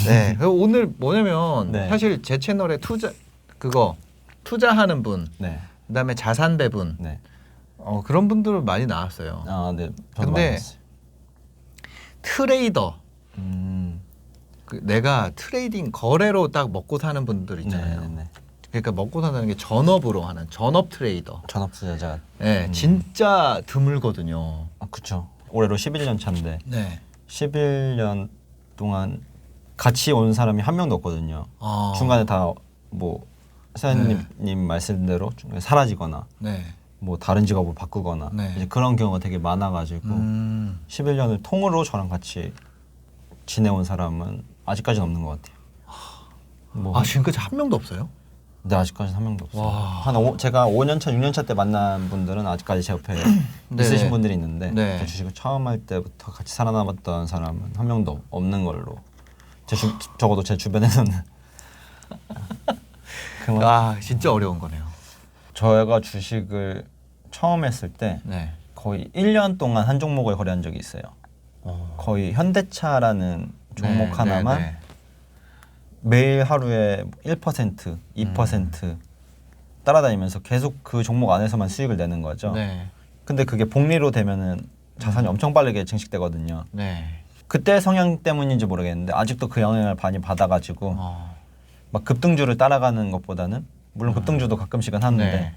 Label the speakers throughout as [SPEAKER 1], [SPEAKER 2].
[SPEAKER 1] 네. 그리고 오늘 뭐냐면
[SPEAKER 2] 네.
[SPEAKER 1] 사실 제 채널에 투자하는 분,
[SPEAKER 2] 네.
[SPEAKER 1] 그다음에 자산 배분
[SPEAKER 2] 네.
[SPEAKER 1] 그런 분들 많이 나왔어요.
[SPEAKER 2] 아, 네. 저도
[SPEAKER 1] 근데
[SPEAKER 2] 많이 봤어요.
[SPEAKER 1] 트레이더
[SPEAKER 2] 음.
[SPEAKER 1] 내가 트레이딩 거래로 딱 먹고 사는 분들 있잖아요.
[SPEAKER 2] 네.
[SPEAKER 1] 그러니까 먹고 산다는 게 전업으로 하는 전업 트레이더.
[SPEAKER 2] 전업 투자자.
[SPEAKER 1] 네, 진짜 드물거든요.
[SPEAKER 2] 아, 그렇죠. 올해로 11년 차인데
[SPEAKER 1] 네.
[SPEAKER 2] 11년 동안 같이 온 사람이 한 명도 없거든요. 중간에 다 뭐 사장님 말씀대로 중간에 사라지거나
[SPEAKER 1] 네.
[SPEAKER 2] 뭐 다른 직업을 바꾸거나
[SPEAKER 1] 네.
[SPEAKER 2] 이제 그런 경우가 되게 많아가지고 11년을 통으로 저랑 같이 지내온 사람은 아직까지는 없는 것 같아요. 뭐
[SPEAKER 1] 지금까지 한 명도 없어요?
[SPEAKER 2] 네, 아직까지는 한 명도 없어요.
[SPEAKER 1] 와.
[SPEAKER 2] 제가 5년 차, 6년 차 때 만난 분들은 아직까지 제 옆에
[SPEAKER 1] 네.
[SPEAKER 2] 있으신 분들이 있는데
[SPEAKER 1] 네.
[SPEAKER 2] 주식을 처음 할 때부터 같이 살아남았던 사람은 한 명도 없는 걸로 적어도 제 주변에서는
[SPEAKER 1] 진짜 어려운 거네요.
[SPEAKER 2] 저희가 주식을 처음 했을 때
[SPEAKER 1] 네.
[SPEAKER 2] 거의 1년 동안 한 종목을 거래한 적이 있어요. 거의 현대차라는 종목 하나만 매일 하루에 1%, 2% 따라다니면서 계속 그 종목 안에서만 수익을 내는 거죠.
[SPEAKER 1] 네.
[SPEAKER 2] 근데 그게 복리로 되면은 자산이 엄청 빠르게 증식되거든요.
[SPEAKER 1] 네.
[SPEAKER 2] 그때 성향 때문인지 모르겠는데 아직도 그 영향을 많이 받아가지고 막 급등주를 따라가는 것보다는 물론 급등주도 가끔씩은 하는데
[SPEAKER 1] 네.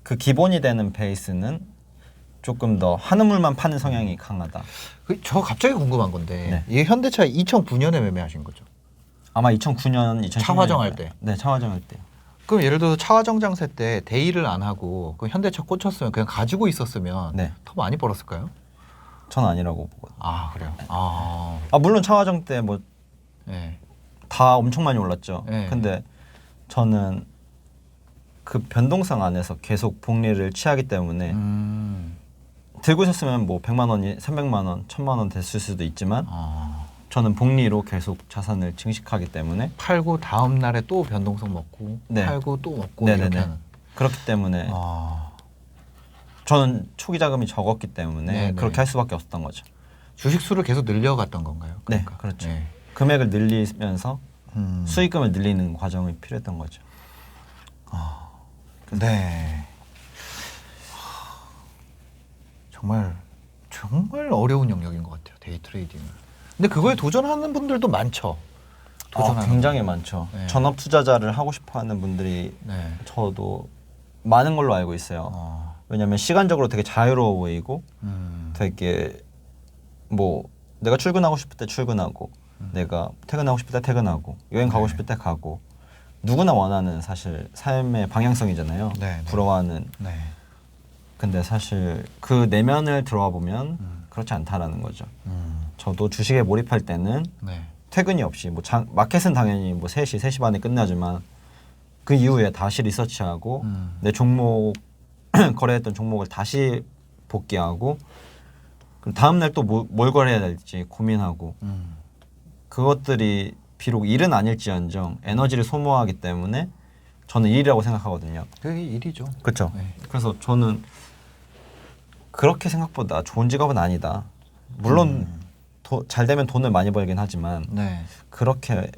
[SPEAKER 2] 그 기본이 되는 베이스는 조금 더 한우물만 파는 성향이 강하다.
[SPEAKER 1] 저 갑자기 궁금한 건데
[SPEAKER 2] 네.
[SPEAKER 1] 이게 현대차 2009년에 매매하신 거죠?
[SPEAKER 2] 아마 2009년, 2010년
[SPEAKER 1] 차화정 할 때.
[SPEAKER 2] 네, 차화정 할 때요.
[SPEAKER 1] 그럼 예를 들어서 차화정 장세 때 대일을 안 하고 그 현대차 꽂혔으면 그냥 가지고 있었으면
[SPEAKER 2] 네.
[SPEAKER 1] 더 많이 벌었을까요?
[SPEAKER 2] 전 아니라고 보거든요.
[SPEAKER 1] 그래요.
[SPEAKER 2] 물론 차화정 때 뭐 다
[SPEAKER 1] 네.
[SPEAKER 2] 엄청 많이 올랐죠.
[SPEAKER 1] 네.
[SPEAKER 2] 근데 저는 그 변동성 안에서 계속 복리를 취하기 때문에 들고 있었으면 뭐 100만 원이 300만 원, 1000만 원 됐을 수도 있지만 저는 복리로 계속 자산을 증식하기 때문에
[SPEAKER 1] 팔고 다음 날에 또 변동성 먹고
[SPEAKER 2] 네.
[SPEAKER 1] 팔고 또 먹고
[SPEAKER 2] 네네네.
[SPEAKER 1] 이렇게 하는.
[SPEAKER 2] 그렇기 때문에 저는 초기 자금이 적었기 때문에
[SPEAKER 1] 네네.
[SPEAKER 2] 그렇게 할 수밖에 없었던 거죠.
[SPEAKER 1] 주식 수를 계속 늘려갔던 건가요?
[SPEAKER 2] 네, 그렇죠.
[SPEAKER 1] 네.
[SPEAKER 2] 금액을 늘리면서 수익금을 늘리는 과정이 필요했던 거죠.
[SPEAKER 1] 네. 정말 어려운 영역인 것 같아요. 데이 트레이딩은. 근데 그거에 도전하는 분들도 많죠.
[SPEAKER 2] 굉장히 많죠.
[SPEAKER 1] 네.
[SPEAKER 2] 전업 투자자를 하고 싶어하는 분들이
[SPEAKER 1] 네.
[SPEAKER 2] 저도 많은 걸로 알고 있어요. 왜냐하면 시간적으로 되게 자유로워 보이고 되게 뭐 내가 출근하고 싶을 때 출근하고 내가 퇴근하고 싶을 때 퇴근하고 여행 가고 싶을 때 가고 누구나 원하는 사실 삶의 방향성이잖아요.
[SPEAKER 1] 네.
[SPEAKER 2] 부러워하는.
[SPEAKER 1] 네.
[SPEAKER 2] 근데 사실 그 내면을 들어와 보면 그렇지 않다라는 거죠. 저도 주식에 몰입할 때는
[SPEAKER 1] 네.
[SPEAKER 2] 퇴근이 없이 뭐 마켓은 당연히 뭐 3시, 3시 반에 끝나지만 그 이후에 다시 리서치하고 내 종목 거래했던 종목을 다시 복귀하고 그럼 다음 날 또 뭘 거래해야 될지 고민하고 그것들이 비록 일은 아닐지언정 에너지를 소모하기 때문에 저는 일이라고 생각하거든요.
[SPEAKER 1] 그게 일이죠.
[SPEAKER 2] 그렇죠.
[SPEAKER 1] 네.
[SPEAKER 2] 그래서 저는 그렇게 생각보다 좋은 직업은 아니다. 물론 잘 되면 돈을 많이 벌긴 하지만
[SPEAKER 1] 네.
[SPEAKER 2] 그렇게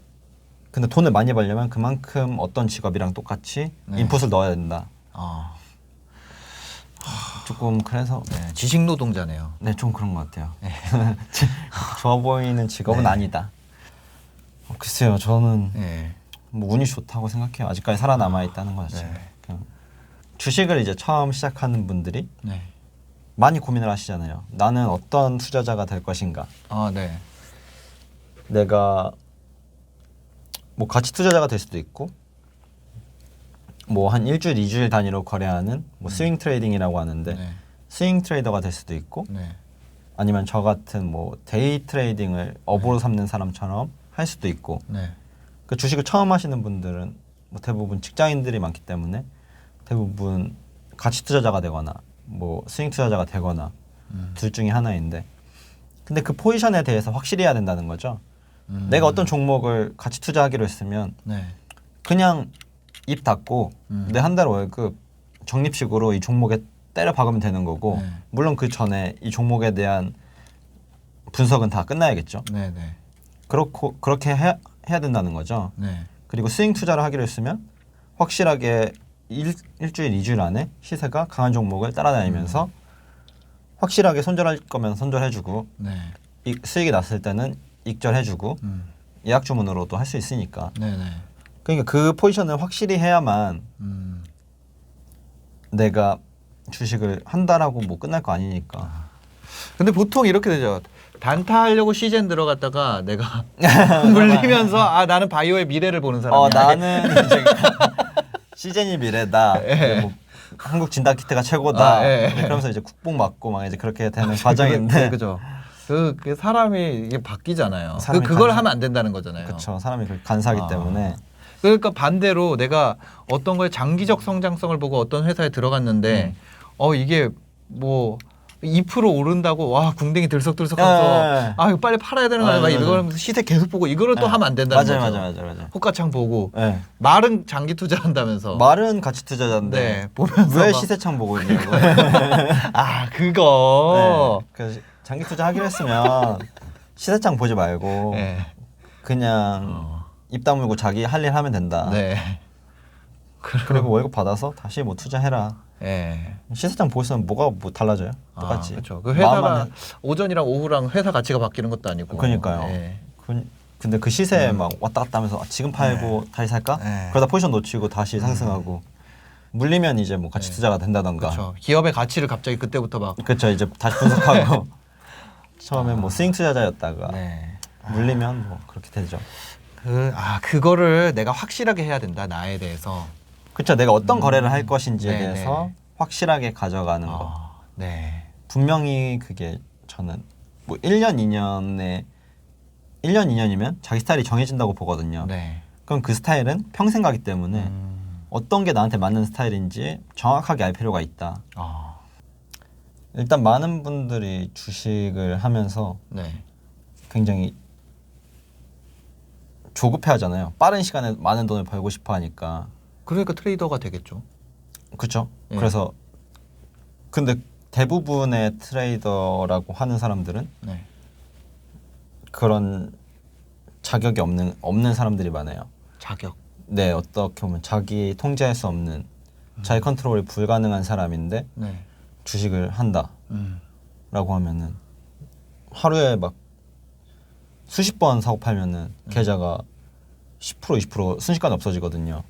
[SPEAKER 2] 근데 돈을 많이 벌려면 그만큼 어떤 직업이랑 똑같이 인풋을 넣어야 된다. 조금 그래서
[SPEAKER 1] 지식 노동자네요.
[SPEAKER 2] 네, 좀 그런 것 같아요. 좋아 보이는 직업은 아니다. 글쎄요, 저는 뭐 운이 좋다고 생각해요. 아직까지 살아남아 있다는 거죠. 그냥 주식을 이제 처음 시작하는 분들이 많이 고민을 하시잖아요. 나는 어떤 투자자가 될 것인가.
[SPEAKER 1] 네.
[SPEAKER 2] 내가 뭐 가치 투자자가 될 수도 있고 뭐 한 일주일, 2주일 단위로 거래하는 뭐 스윙 트레이딩이라고 하는데 스윙 트레이더가 될 수도 있고 아니면 저 같은 뭐 데이 트레이딩을 업으로 삼는 사람처럼 할 수도 있고 그 주식을 처음 하시는 분들은 뭐 대부분 직장인들이 많기 때문에 대부분 가치 투자자가 되거나 뭐 스윙 투자자가 되거나 둘 중에 하나인데 근데 그 포지션에 대해서 확실히 해야 된다는 거죠. 내가 어떤 종목을 가치 투자하기로 했으면 그냥 입 닫고 내 한 달 월급 적립식으로 이 종목에 때려 박으면 되는 거고 물론 그 전에 이 종목에 대한 분석은 다 끝나야겠죠. 그렇게 해야 된다는 거죠.
[SPEAKER 1] 네.
[SPEAKER 2] 그리고 스윙 투자를 하기로 했으면 확실하게 일주일, 2주일 안에 시세가 강한 종목을 따라다니면서 확실하게 손절할 거면 손절해주고
[SPEAKER 1] 네.
[SPEAKER 2] 수익이 났을 때는 익절해주고 예약 주문으로도 할 수 있으니까.
[SPEAKER 1] 네네.
[SPEAKER 2] 그러니까 그 포지션을 확실히 해야만 내가 주식을 한다라고 뭐 끝날 거 아니니까.
[SPEAKER 1] 근데 보통 이렇게 되죠. 단타하려고 시즌 들어갔다가 내가 물리면서 아 나는 바이오의 미래를 보는 사람이야.
[SPEAKER 2] 나는 이제 시즌이 미래다.
[SPEAKER 1] 예.
[SPEAKER 2] 뭐 한국 진단키트가 최고다.
[SPEAKER 1] 예.
[SPEAKER 2] 그러면서 이제 국뽕 맞고 막 이제 그렇게 되는 과정인데.
[SPEAKER 1] 그죠. 그 사람이 이게 바뀌잖아요.
[SPEAKER 2] 사람이
[SPEAKER 1] 그걸
[SPEAKER 2] 간사-
[SPEAKER 1] 하면 안 된다는 거잖아요.
[SPEAKER 2] 그렇죠. 사람이 그렇게 간사하기 때문에.
[SPEAKER 1] 그러니까 반대로 내가 어떤 거에 장기적 성장성을 보고 어떤 회사에 들어갔는데 이게 뭐 2% 오른다고 와 궁뎅이 들썩들썩하면서 아 이거 빨리 팔아야 되는 거 아니야? 막 이러면서 시세 계속 보고 이거를 또 하면 안 된다는 거죠.
[SPEAKER 2] 맞아요.
[SPEAKER 1] 호가창 보고
[SPEAKER 2] 네.
[SPEAKER 1] 말은 장기 투자한다면서
[SPEAKER 2] 말은 가치 투자자인데
[SPEAKER 1] 네, 보면서
[SPEAKER 2] 왜
[SPEAKER 1] 막-
[SPEAKER 2] 시세창 보고 있냐고.
[SPEAKER 1] 아 그거
[SPEAKER 2] 네. 그래서 장기 투자 하기로 했으면 시세창 보지 말고
[SPEAKER 1] 네.
[SPEAKER 2] 그냥 입 다물고 자기 할 일 하면 된다.
[SPEAKER 1] 네.
[SPEAKER 2] 그리고 월급 받아서 다시 뭐 투자해라.
[SPEAKER 1] 네.
[SPEAKER 2] 시세창 보시면 뭐가 뭐 달라져요? 똑같이.
[SPEAKER 1] 그렇죠. 그 회사가
[SPEAKER 2] 마음만
[SPEAKER 1] 오전이랑 오후랑 회사 가치가 바뀌는 것도 아니고.
[SPEAKER 2] 그러니까요.
[SPEAKER 1] 네.
[SPEAKER 2] 근데 그 시세에 막 왔다 갔다 하면서 지금 팔고 다시 살까?
[SPEAKER 1] 네.
[SPEAKER 2] 그러다 포지션 놓치고 다시 상승하고 물리면 이제 뭐 가치 투자가 된다던가.
[SPEAKER 1] 그렇죠. 기업의 가치를 갑자기 그때부터 막.
[SPEAKER 2] 그렇죠. 이제 다시 분석하고 처음에 뭐 스윙 투자자였다가
[SPEAKER 1] 네.
[SPEAKER 2] 물리면 뭐 그렇게 되죠.
[SPEAKER 1] 그거를 내가 확실하게 해야 된다 나에 대해서.
[SPEAKER 2] 그렇죠. 내가 어떤 거래를 할 것인지에
[SPEAKER 1] 네네.
[SPEAKER 2] 대해서 확실하게 가져가는 거.
[SPEAKER 1] 네.
[SPEAKER 2] 분명히 그게 저는 뭐 1년, 2년에 1년, 2년이면 자기 스타일이 정해진다고 보거든요.
[SPEAKER 1] 네.
[SPEAKER 2] 그럼 그 스타일은 평생 가기 때문에 어떤 게 나한테 맞는 스타일인지 정확하게 알 필요가 있다. 일단 많은 분들이 주식을 하면서
[SPEAKER 1] 네.
[SPEAKER 2] 굉장히 조급해 하잖아요. 빠른 시간에 많은 돈을 벌고 싶어 하니까.
[SPEAKER 1] 그러니까 트레이더가 되겠죠.
[SPEAKER 2] 그렇죠.
[SPEAKER 1] 예.
[SPEAKER 2] 그래서 근데 대부분의 트레이더라고 하는 사람들은
[SPEAKER 1] 네.
[SPEAKER 2] 그런 자격이 없는 사람들이 많아요.
[SPEAKER 1] 자격.
[SPEAKER 2] 네, 어떻게 보면 자기 통제할 수 없는 자기 컨트롤이 불가능한 사람인데
[SPEAKER 1] 네.
[SPEAKER 2] 주식을 한다라고
[SPEAKER 1] 음.
[SPEAKER 2] 하면은 하루에 막 수십 번 사고 팔면은 계좌가 10% 20% 순식간에 없어지거든요.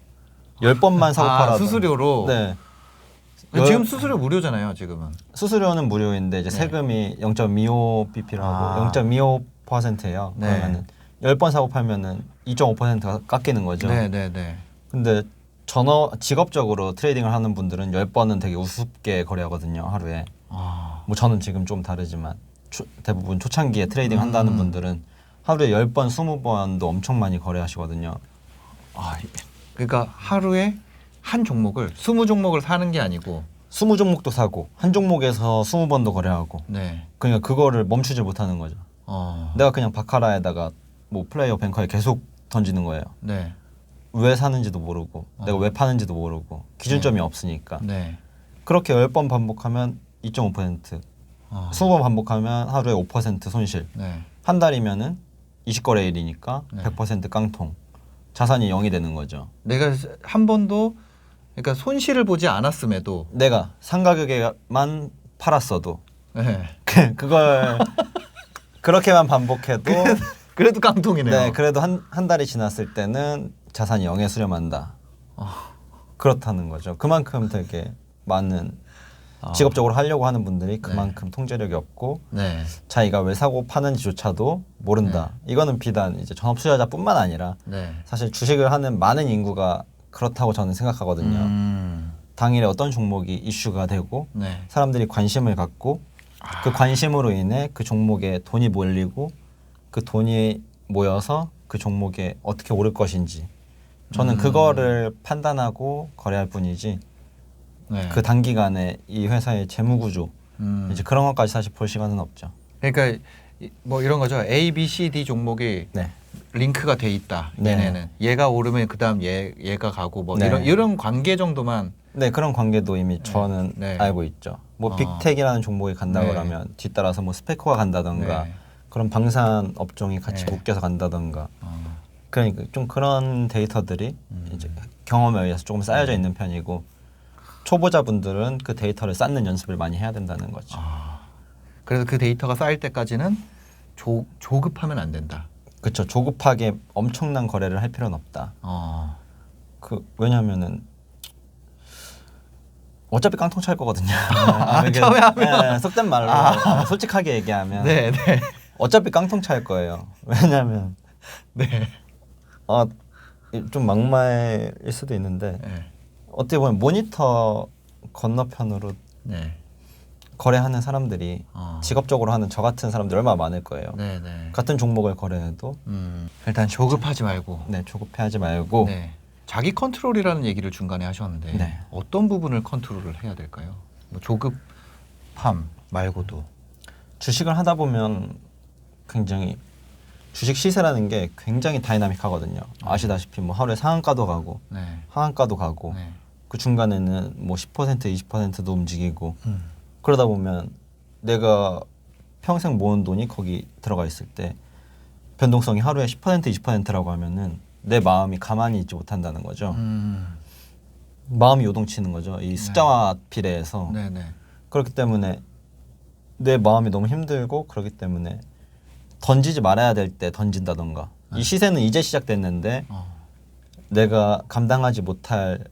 [SPEAKER 2] 10번만 사고 팔아도
[SPEAKER 1] 수수료로.
[SPEAKER 2] 네.
[SPEAKER 1] 지금 수수료 무료잖아요. 지금은.
[SPEAKER 2] 수수료는 무료인데 이제
[SPEAKER 1] 네.
[SPEAKER 2] 세금이 0.25bp라고 0.25%예요.
[SPEAKER 1] 네.
[SPEAKER 2] 그러면은 10번 사고 팔면은 2.5%가 깎이는 거죠.
[SPEAKER 1] 네.
[SPEAKER 2] 근데 직업적으로 트레이딩을 하는 분들은 10번은 되게 우습게 거래하거든요. 하루에. 뭐 저는 지금 좀 다르지만 대부분 초창기에 트레이딩 한다는 분들은 하루에 10번, 20번도 엄청 많이 거래하시거든요.
[SPEAKER 1] 그러니까 하루에 한 종목을 20종목을 사는 게 아니고
[SPEAKER 2] 20종목도 사고 한 종목에서 20번도 거래하고
[SPEAKER 1] 네.
[SPEAKER 2] 그러니까 그거를 멈추지 못하는 거죠. 내가 그냥 바카라에다가 뭐 플레이어 뱅커에 계속 던지는 거예요.
[SPEAKER 1] 네.
[SPEAKER 2] 왜 사는지도 모르고 내가 왜 파는지도 모르고 기준점이 없으니까.
[SPEAKER 1] 네.
[SPEAKER 2] 그렇게 10번 반복하면 2.5%, 20번 반복하면 하루에 5% 손실.
[SPEAKER 1] 네.
[SPEAKER 2] 한 달이면은 20거래일이니까
[SPEAKER 1] 네.
[SPEAKER 2] 100% 깡통. 자산이 0이 되는 거죠.
[SPEAKER 1] 내가 한 번도 그러니까 손실을 보지 않았음에도
[SPEAKER 2] 내가 상가격에만 팔았어도
[SPEAKER 1] 네.
[SPEAKER 2] 그걸 그렇게만 반복해도
[SPEAKER 1] 그래도 깡통이네요.
[SPEAKER 2] 네, 그래도 한 달이 지났을 때는 자산이 0에 수렴한다. 그렇다는 거죠. 그만큼 되게 많은 직업적으로 하려고 하는 분들이 그만큼 통제력이 없고
[SPEAKER 1] 네.
[SPEAKER 2] 자기가 왜 사고 파는지조차도 모른다. 이거는 비단 이제 전업 투자자뿐만 아니라
[SPEAKER 1] 네.
[SPEAKER 2] 사실 주식을 하는 많은 인구가 그렇다고 저는 생각하거든요. 당일에 어떤 종목이 이슈가 되고
[SPEAKER 1] 네.
[SPEAKER 2] 사람들이 관심을 갖고 그 관심으로 인해 그 종목에 돈이 몰리고 그 돈이 모여서 그 종목에 어떻게 오를 것인지 저는 그거를 판단하고 거래할 뿐이지
[SPEAKER 1] 네.
[SPEAKER 2] 그 단기간에 이 회사의 재무 구조 이제 그런 것까지 사실 볼 시간은 없죠.
[SPEAKER 1] 그러니까 뭐 이런 거죠. A, B, C, D 종목이
[SPEAKER 2] 네.
[SPEAKER 1] 링크가 돼 있다.
[SPEAKER 2] 네.
[SPEAKER 1] 얘네는 얘가 오르면 그다음 얘가 가고 뭐
[SPEAKER 2] 네.
[SPEAKER 1] 이런 관계 정도만.
[SPEAKER 2] 네, 그런 관계도 이미 저는
[SPEAKER 1] 네.
[SPEAKER 2] 알고 있죠. 뭐 빅텍이라는 종목이 간다
[SPEAKER 1] 네.
[SPEAKER 2] 그러면 뒤따라서 뭐 스페코가 간다던가
[SPEAKER 1] 네.
[SPEAKER 2] 그런 방산 업종이 같이
[SPEAKER 1] 네.
[SPEAKER 2] 묶여서 간다던가. 그러니까 좀 그런 데이터들이 이제 경험에 의해서 조금 쌓여져 있는 편이고 초보자분들은 그 데이터를 쌓는 연습을 많이 해야 된다는 거죠.
[SPEAKER 1] 그래서 그 데이터가 쌓일 때까지는 조급하면 안 된다.
[SPEAKER 2] 그렇죠. 조급하게 엄청난 거래를 할 필요는 없다. 왜냐하면은 어차피 깡통 찰 거거든요.
[SPEAKER 1] 처음에 하면
[SPEAKER 2] 속된 말로 솔직하게 얘기하면
[SPEAKER 1] 네, 네.
[SPEAKER 2] 어차피 깡통 찰 거예요. 왜냐하면
[SPEAKER 1] 네.
[SPEAKER 2] 좀 막말일 수도 있는데
[SPEAKER 1] 네.
[SPEAKER 2] 어떻게 보면 모니터 건너편으로
[SPEAKER 1] 네.
[SPEAKER 2] 거래하는 사람들이 직업적으로 하는 저 같은 사람들 얼마나 많을 거예요.
[SPEAKER 1] 네, 네.
[SPEAKER 2] 같은 종목을 거래해도
[SPEAKER 1] 일단 조급하지 말고.
[SPEAKER 2] 네, 조급해하지 말고
[SPEAKER 1] 네. 자기 컨트롤이라는 얘기를 중간에 하셨는데
[SPEAKER 2] 네.
[SPEAKER 1] 어떤 부분을 컨트롤을 해야 될까요? 뭐 조급함 말고도.
[SPEAKER 2] 주식을 하다 보면 굉장히 주식 시세라는 게 굉장히 다이나믹하거든요. 아시다시피 뭐 하루에 상한가도 가고
[SPEAKER 1] 네.
[SPEAKER 2] 하한가도 가고
[SPEAKER 1] 네.
[SPEAKER 2] 그 중간에는 뭐 10% 20%도 움직이고 그러다 보면 내가 평생 모은 돈이 거기 들어가 있을 때 변동성이 하루에 10% 20%라고 하면은 내 마음이 가만히 있지 못한다는 거죠. 마음이 요동치는 거죠. 이 숫자와 비례해서.
[SPEAKER 1] 네, 네.
[SPEAKER 2] 그렇기 때문에 내 마음이 너무 힘들고 그렇기 때문에 던지지 말아야 될 때 던진다던가. 이 시세는 이제 시작됐는데 내가 감당하지 못할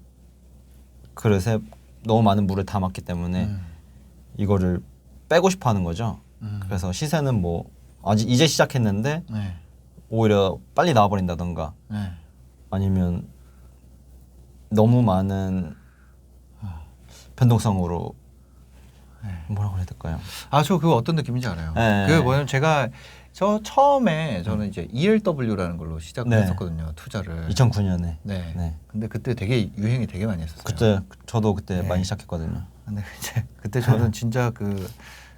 [SPEAKER 2] 그릇에 너무 많은 물을 담았기 때문에 이거를 빼고 싶어 하는 거죠. 그래서 시세는 뭐 아직 이제 시작했는데
[SPEAKER 1] 네.
[SPEAKER 2] 오히려 빨리 나와버린다던가
[SPEAKER 1] 네.
[SPEAKER 2] 아니면 너무 많은 변동성으로 뭐라고 해야 될까요?
[SPEAKER 1] 저 그거 어떤 느낌인지 알아요.
[SPEAKER 2] 네.
[SPEAKER 1] 그게 뭐냐면 제가 처음에 저는 이제 ELW라는 걸로 시작을
[SPEAKER 2] 네.
[SPEAKER 1] 했었거든요. 투자를.
[SPEAKER 2] 2009년에.
[SPEAKER 1] 네.
[SPEAKER 2] 네.
[SPEAKER 1] 근데 그때 되게 유행이 되게 많이 했었어요.
[SPEAKER 2] 그때 저도 그때
[SPEAKER 1] 네.
[SPEAKER 2] 많이 시작했거든요.
[SPEAKER 1] 근데 이제 그때 저는 진짜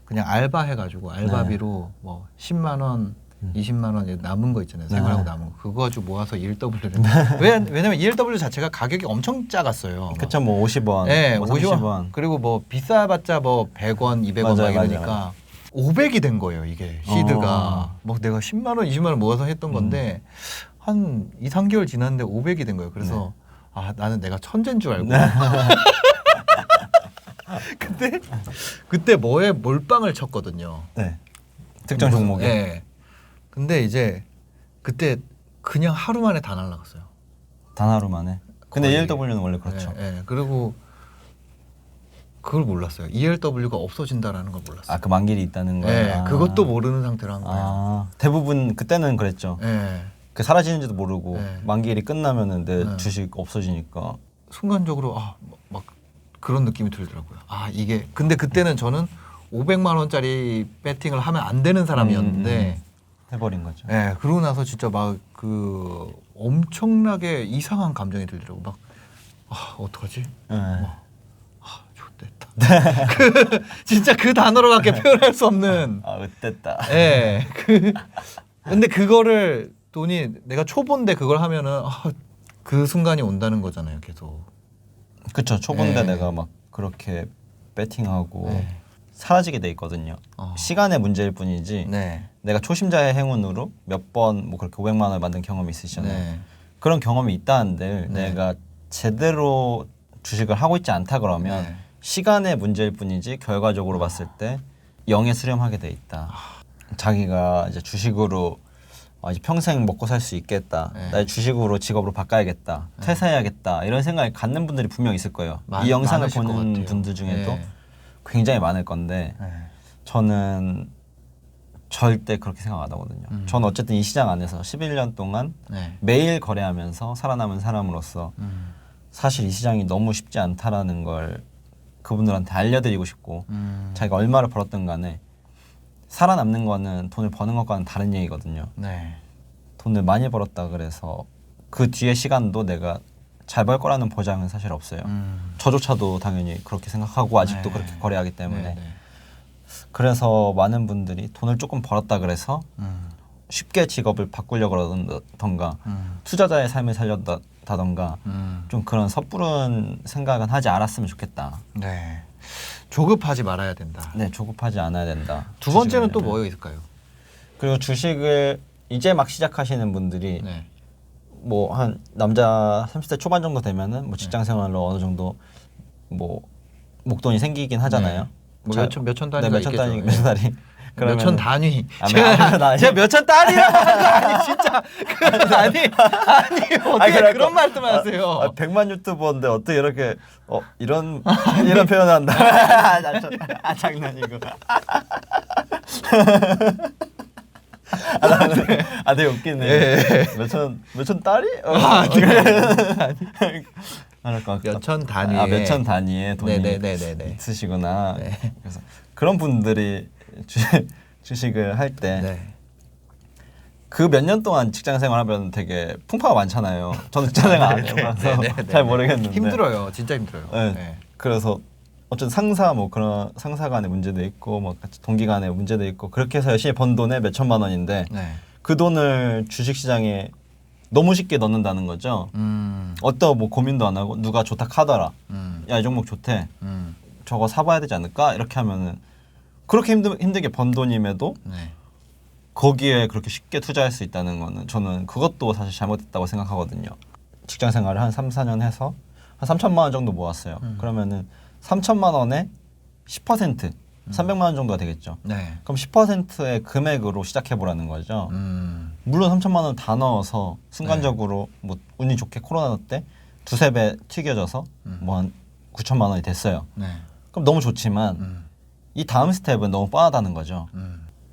[SPEAKER 1] 그냥 알바 해가지고 알바비로
[SPEAKER 2] 네.
[SPEAKER 1] 뭐 10만 원, 20만 원 남은 거 있잖아요. 생활하고
[SPEAKER 2] 네.
[SPEAKER 1] 남은 거. 그거 가지고 모아서 ELW를. 왜냐면 ELW 자체가 가격이 엄청 작았어요.
[SPEAKER 2] 그쵸, 뭐 50원,
[SPEAKER 1] 네,
[SPEAKER 2] 뭐
[SPEAKER 1] 50원.
[SPEAKER 2] 30원.
[SPEAKER 1] 그리고 뭐 비싸봤자 뭐 100원, 200원 막
[SPEAKER 2] 맞아요,
[SPEAKER 1] 이러니까
[SPEAKER 2] 맞아요.
[SPEAKER 1] 500이 된 거예요, 이게 시드가. 뭐 내가 10만 원, 20만 원 모아서 했던 건데 한 2, 3개월 지났는데 500이 된 거예요. 그래서 나는 내가 천재인 줄 알고. 그때 뭐에 몰빵을 쳤거든요.
[SPEAKER 2] 네. 특정 종목에.
[SPEAKER 1] 네. 근데 이제 그때 그냥 하루 만에 다 날라갔어요.
[SPEAKER 2] 단 하루 만에. 근데
[SPEAKER 1] 거의.
[SPEAKER 2] ELW는 원래 그렇죠.
[SPEAKER 1] 네, 네. 그리고 그걸 몰랐어요. ELW가 없어진다라는 걸 몰랐어요.
[SPEAKER 2] 그 만길이 있다는 거예요.
[SPEAKER 1] 네, 그것도 모르는 상태로 한 거예요.
[SPEAKER 2] 대부분 그때는 그랬죠.
[SPEAKER 1] 네.
[SPEAKER 2] 그 사라지는지도 모르고
[SPEAKER 1] 네.
[SPEAKER 2] 만길이 끝나면은 내
[SPEAKER 1] 네.
[SPEAKER 2] 주식 없어지니까.
[SPEAKER 1] 순간적으로 막 그런 느낌이 들더라고요. 이게 근데 그때는 저는 500만 원짜리 배팅을 하면 안 되는 사람이었는데
[SPEAKER 2] 해버린 거죠.
[SPEAKER 1] 네, 그러고 나서 진짜 막 엄청나게 이상한 감정이 들더라고. 막 어떡하지?
[SPEAKER 2] 네.
[SPEAKER 1] 좋됐다. 진짜 그 단어로밖에 표현할 수 없는.
[SPEAKER 2] 으땠다.
[SPEAKER 1] 예. 근데 그거를 내가 초보인데 그걸 하면은 그 순간이 온다는 거잖아요, 계속.
[SPEAKER 2] 그쵸. 초보인데
[SPEAKER 1] 네.
[SPEAKER 2] 내가 막 그렇게 배팅하고
[SPEAKER 1] 네.
[SPEAKER 2] 사라지게 돼 있거든요. 시간의 문제일 뿐이지.
[SPEAKER 1] 네.
[SPEAKER 2] 내가 초심자의 행운으로 몇 번 뭐 그렇게 500만 원을 만든 경험이 있으시잖아요.
[SPEAKER 1] 네.
[SPEAKER 2] 그런 경험이 있다는데
[SPEAKER 1] 네.
[SPEAKER 2] 내가 제대로 주식을 하고 있지 않다 그러면
[SPEAKER 1] 네.
[SPEAKER 2] 시간의 문제일 뿐이지 결과적으로 봤을 때 0에 수렴하게 돼 있다. 자기가 이제 주식으로 이제 평생 먹고 살 수 있겠다.
[SPEAKER 1] 네.
[SPEAKER 2] 나의 주식으로 직업으로 바꿔야겠다. 퇴사해야겠다. 이런 생각을 갖는 분들이 분명 있을 거예요. 이 영상을
[SPEAKER 1] 많으실 것
[SPEAKER 2] 보는
[SPEAKER 1] 같아요.
[SPEAKER 2] 분들 중에도
[SPEAKER 1] 네.
[SPEAKER 2] 굉장히 많을 건데
[SPEAKER 1] 네.
[SPEAKER 2] 저는 절대 그렇게 생각 안 하거든요. 저는 어쨌든 이 시장 안에서 11년 동안
[SPEAKER 1] 네.
[SPEAKER 2] 매일 거래하면서 살아남은 사람으로서 사실 이 시장이 너무 쉽지 않다라는 걸 그분들한테 알려드리고 싶고 자기가 얼마를 벌었든 간에 살아남는 거는 돈을 버는 것과는 다른 얘기거든요.
[SPEAKER 1] 네.
[SPEAKER 2] 돈을 많이 벌었다 그래서 그 뒤에 시간도 내가 잘 벌 거라는 보장은 사실 없어요. 저조차도 당연히 그렇게 생각하고 아직도
[SPEAKER 1] 네.
[SPEAKER 2] 그렇게 거래하기 때문에
[SPEAKER 1] 네, 네.
[SPEAKER 2] 그래서 많은 분들이 돈을 조금 벌었다 그래서 쉽게 직업을 바꾸려고 그러던가 투자자의 삶을 살렸다던가 좀 그런 섣부른 생각은 하지 않았으면 좋겠다.
[SPEAKER 1] 네. 조급하지 말아야 된다.
[SPEAKER 2] 네, 조급하지 않아야 된다.
[SPEAKER 1] 두 번째는 또
[SPEAKER 2] 주식을
[SPEAKER 1] 뭐가 있을까요?
[SPEAKER 2] 그리고 주식을 이제 막 시작하시는 분들이
[SPEAKER 1] 네.
[SPEAKER 2] 뭐 한 남자 30대 초반 정도 되면은 뭐 직장 생활로 어느 정도 뭐 목돈이 생기긴 하잖아요.
[SPEAKER 1] 네. 뭐 몇천 단위가
[SPEAKER 2] 몇천
[SPEAKER 1] 있겠죠.
[SPEAKER 2] 단위 몇천 단위.
[SPEAKER 1] 몇천 단위.
[SPEAKER 2] 몇천 단위.
[SPEAKER 1] 제가 몇천 단위라고 한 거 아니 진짜. 아니 어떻게 그런 말씀하세요?
[SPEAKER 2] 100만 유튜버인데 어떻게 이렇게 이런 표현을 한다. 장난이고. 되게 웃기네.
[SPEAKER 1] 예.
[SPEAKER 2] 몇천 달이?
[SPEAKER 1] 몇천 단위.
[SPEAKER 2] 몇천 단위의 돈이
[SPEAKER 1] 네네네네.
[SPEAKER 2] 있으시구나.
[SPEAKER 1] 네.
[SPEAKER 2] 그래서 그런 분들이 주식을 할 때 그 몇 년 동안 직장 생활하면 되게 풍파가 많잖아요. 저는 직장 생활 안 해봐서 잘 모르겠는데
[SPEAKER 1] 힘들어요. 진짜 힘들어요.
[SPEAKER 2] 네.
[SPEAKER 1] 네.
[SPEAKER 2] 그래서 어쨌든 상사 뭐 그런 상사 간의 문제도 있고 뭐 같이 동기 간의 문제도 있고 그렇게 해서 열심히 번 돈에 몇 천만 원인데
[SPEAKER 1] 네.
[SPEAKER 2] 그 돈을 주식 시장에 너무 쉽게 넣는다는 거죠. 어떤 뭐 고민도 안 하고 누가 좋다 카더라. 야, 이 종목 좋대. 저거 사봐야 되지 않을까? 이렇게 하면은 그렇게 힘들게 번 돈임에도
[SPEAKER 1] 네.
[SPEAKER 2] 거기에 그렇게 쉽게 투자할 수 있다는 거는 저는 그것도 사실 잘못됐다고 생각하거든요. 직장 생활을 한 3, 4년 해서 한 3천만 원 정도 모았어요. 그러면은 3천만 원에 10% 300만 원 정도가 되겠죠.
[SPEAKER 1] 네.
[SPEAKER 2] 그럼 10%의 금액으로 시작해 보라는 거죠. 물론 3천만 원 다 넣어서 순간적으로 뭐 운이 좋게 코로나 때 두세 배 튀겨져서 뭐 한 9천만 원이 됐어요.
[SPEAKER 1] 네.
[SPEAKER 2] 그럼 너무 좋지만 이 다음 스텝은 너무 뻔하다는 거죠.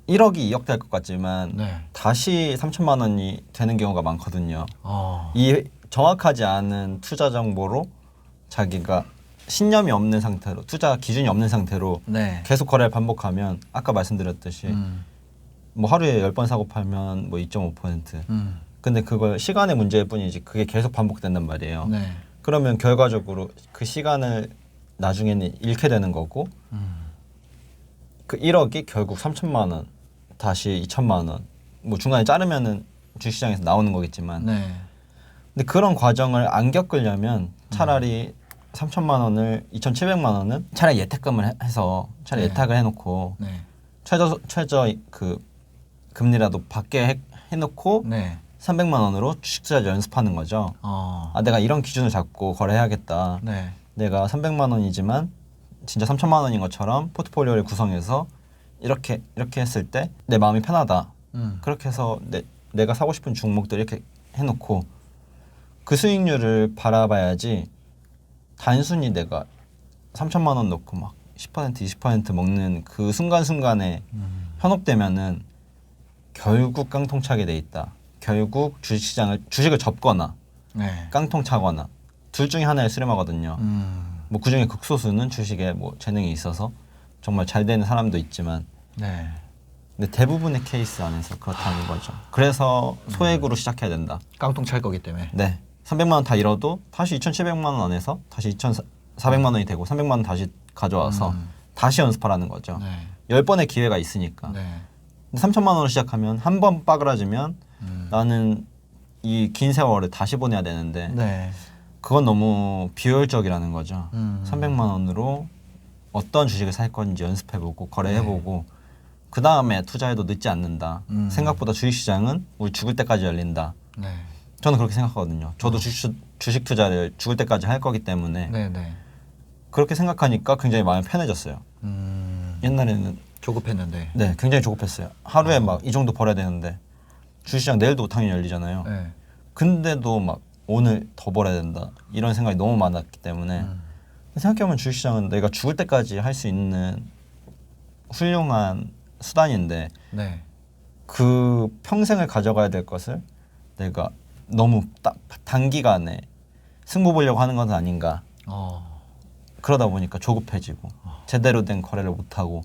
[SPEAKER 2] 1억이 2억 될 것 같지만
[SPEAKER 1] 네.
[SPEAKER 2] 다시 3천만 원이 되는 경우가 많거든요.
[SPEAKER 1] 어.
[SPEAKER 2] 이 정확하지 않은 투자 정보로 자기가 신념이 없는 상태로 투자 기준이 없는 상태로
[SPEAKER 1] 네.
[SPEAKER 2] 계속 거래를 반복하면 아까 말씀드렸듯이 뭐 하루에 10번 사고 팔면 뭐 2.5%. 근데 그걸 시간의 문제일 뿐이지 그게 계속 반복된단 말이에요.
[SPEAKER 1] 네.
[SPEAKER 2] 그러면 결과적으로 그 시간을 나중에는 잃게 되는 거고 그 1억이 결국 3천만 원 다시 2천만 원 뭐 중간에 자르면은 주식시장에서 나오는 거겠지만
[SPEAKER 1] 네.
[SPEAKER 2] 근데 그런 과정을 안 겪으려면 차라리 3천만 원을 2,700만 원은 차라리 예탁금을 해서 차라리
[SPEAKER 1] 네.
[SPEAKER 2] 예탁을 해놓고
[SPEAKER 1] 네.
[SPEAKER 2] 최저 그 금리라도 받게 해놓고
[SPEAKER 1] 네.
[SPEAKER 2] 300만 원으로 주식 투자를 연습하는 거죠. 아, 내가 이런 기준을 잡고 거래해야겠다.
[SPEAKER 1] 네. 내가
[SPEAKER 2] 300만 원이지만 진짜 3천만 원인 것처럼 포트폴리오를 구성해서 이렇게 했을 때 내 마음이 편하다. 그렇게 해서 내가 사고 싶은 종목들 이렇게 해놓고 그 수익률을 바라봐야지 단순히 내가 3천만 원 넣고 막 10% 20% 먹는 그 순간순간에 현혹되면은 결국 깡통차게 돼 있다. 결국 주식을 접거나
[SPEAKER 1] 네.
[SPEAKER 2] 깡통 차거나 둘 중에 하나에 수렴하거든요. 뭐 그중에 극소수는 주식에 뭐 재능이 있어서 정말 잘 되는 사람도 있지만
[SPEAKER 1] 네.
[SPEAKER 2] 근데 대부분의 케이스 안에서 그렇다는 거죠. 그래서 소액으로 시작해야 된다.
[SPEAKER 1] 깡통 찰 거기 때문에.
[SPEAKER 2] 네. 300만 원 다 잃어도 다시 2,700만 원 안에서 다시 2,400만 원이 되고 300만 원 다시 가져와서 다시 연습하라는 거죠.
[SPEAKER 1] 네.
[SPEAKER 2] 10번의 기회가 있으니까.
[SPEAKER 1] 네.
[SPEAKER 2] 3천만 원으로 시작하면 한 번 빠그라지면 나는 이 긴 세월을 다시 보내야 되는데
[SPEAKER 1] 네.
[SPEAKER 2] 그건 너무 비효율적이라는 거죠. 300만 원으로 어떤 주식을 살 건지 연습해보고 거래해보고 그 다음에 투자해도 늦지 않는다. 생각보다 주식시장은 우리 죽을 때까지 열린다.
[SPEAKER 1] 네.
[SPEAKER 2] 저는 그렇게 생각하거든요. 저도 주식 투자를 죽을 때까지 할 거기 때문에
[SPEAKER 1] 네. 네.
[SPEAKER 2] 그렇게 생각하니까 굉장히 마음이 편해졌어요. 옛날에는
[SPEAKER 1] 조급했는데.
[SPEAKER 2] 네, 굉장히 조급했어요. 하루에 막 이 정도 벌어야 되는데 주식시장 내일도 당연히 열리잖아요.
[SPEAKER 1] 네.
[SPEAKER 2] 근데도 막 오늘 더 벌어야 된다 이런 생각이 너무 많았기 때문에 생각해보면 주식시장은 내가 죽을 때까지 할 수 있는 훌륭한 수단인데
[SPEAKER 1] 네.
[SPEAKER 2] 그 평생을 가져가야 될 것을 내가 너무 단기간에 승부 보려고 하는 것은 아닌가. 그러다 보니까 조급해지고 제대로 된 거래를 못하고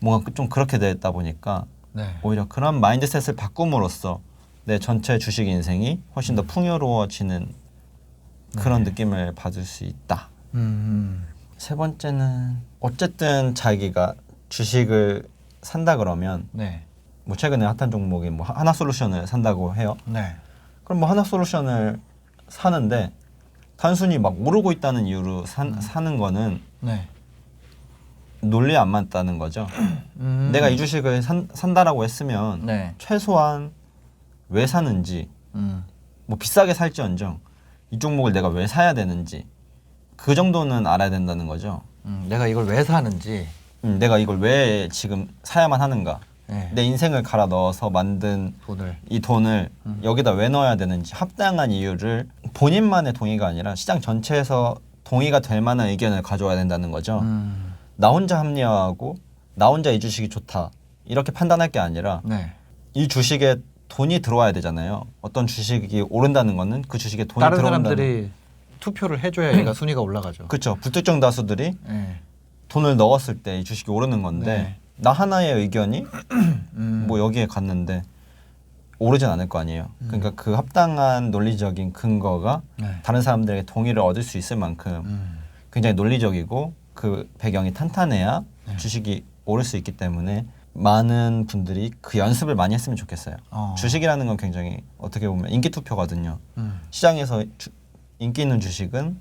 [SPEAKER 2] 뭔가 좀 그렇게 되다 보니까
[SPEAKER 1] 네.
[SPEAKER 2] 오히려 그런 마인드셋을 바꿈으로써 내 전체 주식 인생이 훨씬 더 풍요로워지는 그런 느낌을 받을 수 있다. 세 번째는 어쨌든 자기가 주식을 산다 그러면
[SPEAKER 1] 네.
[SPEAKER 2] 뭐 최근에 핫한 종목이 뭐 하나솔루션을 산다고 해요.
[SPEAKER 1] 네.
[SPEAKER 2] 그럼 뭐 하나솔루션을 사는데 단순히 막 오르고 있다는 이유로 사는 거는
[SPEAKER 1] 네.
[SPEAKER 2] 논리에 안 맞다는 거죠. 내가 이 주식을 산다라고 했으면
[SPEAKER 1] 네.
[SPEAKER 2] 최소한 왜 사는지 뭐 비싸게 살지언정 이 종목을 내가 왜 사야 되는지 그 정도는 알아야 된다는 거죠.
[SPEAKER 1] 내가 이걸 왜 사는지,
[SPEAKER 2] 내가 이걸 왜 지금 사야만 하는가.
[SPEAKER 1] 네.
[SPEAKER 2] 내 인생을 갈아 넣어서 만든
[SPEAKER 1] 돈을
[SPEAKER 2] 이 돈을 여기다 왜 넣어야 되는지 합당한 이유를 본인만의 동의가 아니라 시장 전체에서 동의가 될 만한 의견을 가져와야 된다는 거죠. 나 혼자 합리화하고 나 혼자 이 주식이 좋다 이렇게 판단할 게 아니라
[SPEAKER 1] 네.
[SPEAKER 2] 이 주식에 돈이 들어와야 되잖아요. 어떤 주식이 오른다는 거는 그 주식에 돈이
[SPEAKER 1] 다른
[SPEAKER 2] 들어온다는
[SPEAKER 1] 사람들이 투표를 해줘야 얘가 순위가 올라가죠.
[SPEAKER 2] 그렇죠. 불특정 다수들이
[SPEAKER 1] 네.
[SPEAKER 2] 돈을 넣었을 때 이 주식이 오르는 건데
[SPEAKER 1] 네.
[SPEAKER 2] 나 하나의 의견이 뭐 여기에 갔는데 오르진 않을 거 아니에요. 그러니까 그 합당한 논리적인 근거가
[SPEAKER 1] 네.
[SPEAKER 2] 다른 사람들에게 동의를 얻을 수 있을 만큼 굉장히 논리적이고 그 배경이 탄탄해야 주식이 오를 수 있기 때문에 많은 분들이 그 연습을 많이 했으면 좋겠어요. 주식이라는 건 굉장히 어떻게 보면 인기 투표거든요. 시장에서 인기 있는 주식은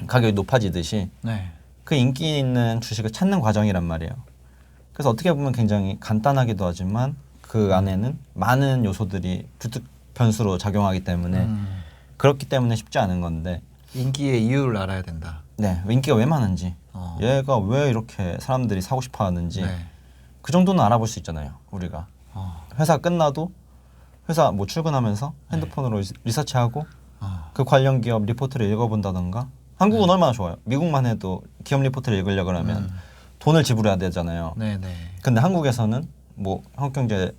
[SPEAKER 2] 가격이 높아지듯이
[SPEAKER 1] 네.
[SPEAKER 2] 그 인기 있는 주식을 찾는 과정이란 말이에요. 그래서 어떻게 보면 굉장히 간단하기도 하지만 그 안에는 많은 요소들이 변수로 작용하기 때문에 그렇기 때문에 쉽지 않은 건데
[SPEAKER 1] 인기의 이유를 알아야 된다.
[SPEAKER 2] 네, 인기가 왜 많은지 얘가 왜 이렇게 사람들이 사고 싶어 하는지
[SPEAKER 1] 네.
[SPEAKER 2] 그 정도는 알아볼 수 있잖아요. 우리가 회사 끝나도 회사 뭐 출근하면서 핸드폰으로 리서치하고 그 관련 기업 리포트를 읽어본다던가 한국은 얼마나 좋아요. 미국만 해도 기업 리포트를 읽으려고 하면 돈을 지불해야 되잖아요.
[SPEAKER 1] 네네.
[SPEAKER 2] 근데 한국에서는 뭐 한국경제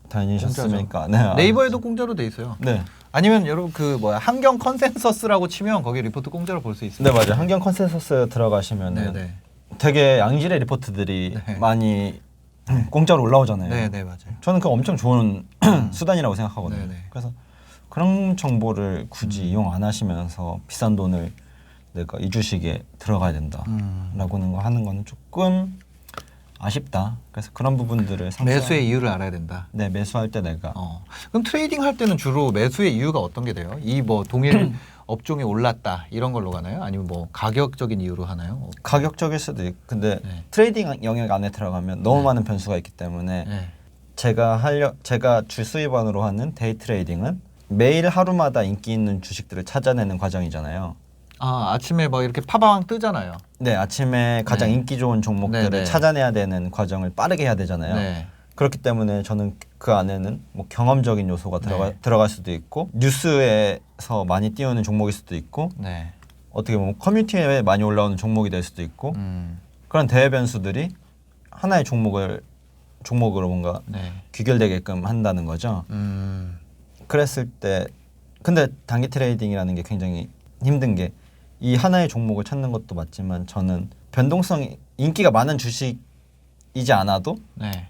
[SPEAKER 2] 다니셨으니까
[SPEAKER 1] 네이버에도 공짜로 돼 있어요.
[SPEAKER 2] 네.
[SPEAKER 1] 아니면 여러분 그 뭐야 한경 컨센서스라고 치면 거기 리포트 공짜로 볼 수 있습니다.
[SPEAKER 2] 네 맞아요. 한경 컨센서스 들어가시면은
[SPEAKER 1] 네네.
[SPEAKER 2] 되게 양질의 리포트들이
[SPEAKER 1] 네.
[SPEAKER 2] 많이 공짜로 올라오잖아요.
[SPEAKER 1] 네네 맞아요.
[SPEAKER 2] 저는 그거 엄청 좋은 수단이라고 생각하거든요.
[SPEAKER 1] 네네.
[SPEAKER 2] 그래서 그런 정보를 굳이 이용 안 하시면서 비싼 돈을 내가 이 주식에 들어가야 된다라고는 하는 거는 조금 아쉽다. 그래서 그런 부분들을
[SPEAKER 1] 매수의 이유를 알아야 된다.
[SPEAKER 2] 네 매수할 때 내가
[SPEAKER 1] 그럼 트레이딩 할 때는 주로 매수의 이유가 어떤 게 돼요? 이 뭐 동일 업종이 올랐다 이런 걸로 가나요? 아니면 뭐 가격적인 이유로 하나요?
[SPEAKER 2] 가격적일 수도 있고 근데
[SPEAKER 1] 네.
[SPEAKER 2] 트레이딩 영역 안에 들어가면 너무 많은 변수가 있기 때문에
[SPEAKER 1] 네.
[SPEAKER 2] 제가 주 수입원으로 하는 데이 트레이딩은 매일 하루마다 인기 있는 주식들을 찾아내는 과정이잖아요.
[SPEAKER 1] 아 아침에 막 이렇게 파방 뜨잖아요.
[SPEAKER 2] 네, 아침에 가장
[SPEAKER 1] 네.
[SPEAKER 2] 인기 좋은 종목들을
[SPEAKER 1] 네, 네.
[SPEAKER 2] 찾아내야 되는 과정을 빠르게 해야 되잖아요.
[SPEAKER 1] 네.
[SPEAKER 2] 그렇기 때문에 저는 그 안에는 뭐 경험적인 요소가
[SPEAKER 1] 네.
[SPEAKER 2] 들어갈 수도 있고 뉴스에서 많이 띄우는 종목일 수도 있고
[SPEAKER 1] 네.
[SPEAKER 2] 어떻게 보면 커뮤니티에 많이 올라오는 종목이 될 수도 있고 그런 대외 변수들이 하나의 종목으로 뭔가
[SPEAKER 1] 네.
[SPEAKER 2] 귀결되게끔 한다는 거죠. 그랬을 때 근데 단기 트레이딩이라는 게 굉장히 힘든 게 이 하나의 종목을 찾는 것도 맞지만 저는 변동성이 인기가 많은 주식이지 않아도
[SPEAKER 1] 네.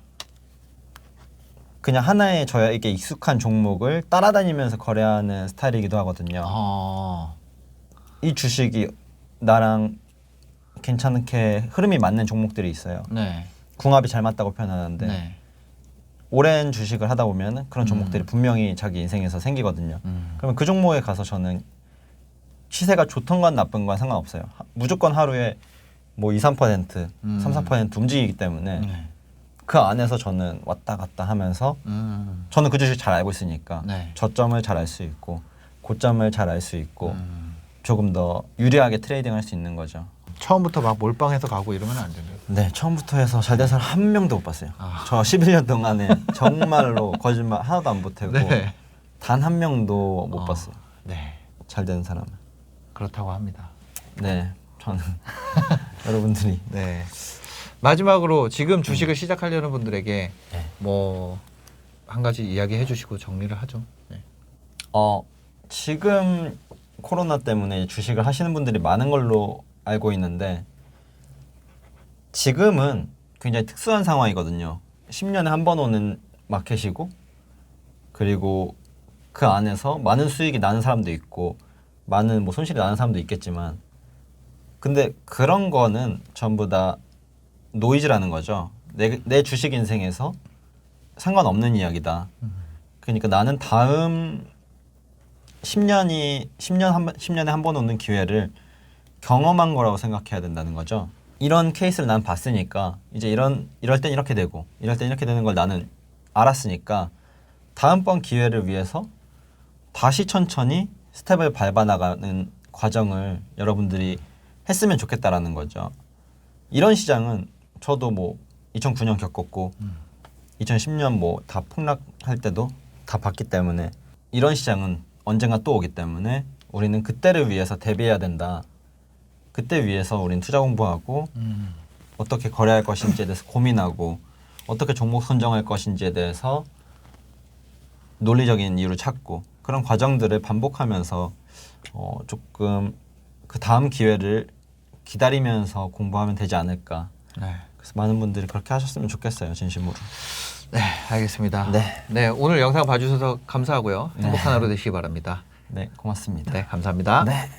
[SPEAKER 2] 그냥 하나의 저에게 익숙한 종목을 따라다니면서 거래하는 스타일이기도 하거든요. 이 주식이 나랑 괜찮게 흐름이 맞는 종목들이 있어요.
[SPEAKER 1] 네.
[SPEAKER 2] 궁합이 잘 맞다고 표현하는데
[SPEAKER 1] 네.
[SPEAKER 2] 오랜 주식을 하다 보면 그런 종목들이 분명히 자기 인생에서 생기거든요. 그러면 그 종목에 가서 저는 시세가 좋던 건 나쁜 건 상관없어요. 무조건 하루에 뭐 2, 3%, 3, 4% 움직이기 때문에
[SPEAKER 1] 네.
[SPEAKER 2] 그 안에서 저는 왔다 갔다 하면서 저는 그 주식 잘 알고 있으니까
[SPEAKER 1] 네.
[SPEAKER 2] 저점을 잘 알 수 있고 고점을 잘 알 수 있고 조금 더 유리하게 트레이딩할 수 있는 거죠.
[SPEAKER 1] 처음부터 막 몰빵해서 가고 이러면 안 되네요.
[SPEAKER 2] 네, 처음부터 해서 잘 된 사람 한 명도 못 봤어요. 저 11년 동안에 정말로 거짓말 하나도 안 보태고
[SPEAKER 1] 네.
[SPEAKER 2] 단 한 명도 못 봤어요.
[SPEAKER 1] 네.
[SPEAKER 2] 잘 된 사람은.
[SPEAKER 1] 그렇다고 합니다.
[SPEAKER 2] 네, 저는 여러분들이
[SPEAKER 1] 네. 마지막으로 지금 주식을 시작하려는 분들에게
[SPEAKER 2] 네.
[SPEAKER 1] 뭐 한 가지 이야기해 주시고 정리를 하죠. 네.
[SPEAKER 2] 지금 코로나 때문에 주식을 하시는 분들이 많은 걸로 알고 있는데 지금은 굉장히 특수한 상황이거든요. 10년에 한 번 오는 마켓이고 그리고 그 안에서 많은 수익이 나는 사람도 있고 많은 뭐 손실이 나는 사람도 있겠지만 근데 그런 거는 전부 다 노이즈라는 거죠. 내 주식 인생에서 상관없는 이야기다. 그러니까 나는 다음 10년에 한 번 오는 기회를 경험한 거라고 생각해야 된다는 거죠. 이런 케이스를 난 봤으니까 이제 이럴 땐 이렇게 되고 이럴 땐 이렇게 되는 걸 나는 알았으니까 다음번 기회를 위해서 다시 천천히 스텝을 밟아 나가는 과정을 여러분들이 했으면 좋겠다라는 거죠. 이런 시장은 저도 뭐 2009년 겪었고 2010년 뭐 다 폭락할 때도 다 봤기 때문에 이런 시장은 언젠가 또 오기 때문에 우리는 그때를 위해서 대비해야 된다. 그때 위해서 우리는 투자 공부하고 어떻게 거래할 것인지에 대해서 고민하고 어떻게 종목 선정할 것인지에 대해서 논리적인 이유를 찾고 그런 과정들을 반복하면서 조금 그 다음 기회를 기다리면서 공부하면 되지 않을까.
[SPEAKER 1] 네.
[SPEAKER 2] 그래서 많은 분들이 그렇게 하셨으면 좋겠어요, 진심으로.
[SPEAKER 1] 네, 알겠습니다.
[SPEAKER 2] 네.
[SPEAKER 1] 네, 오늘 영상 봐주셔서 감사하고요. 행복한 하루 되시기 바랍니다.
[SPEAKER 2] 네, 고맙습니다.
[SPEAKER 1] 네, 감사합니다.
[SPEAKER 2] 네.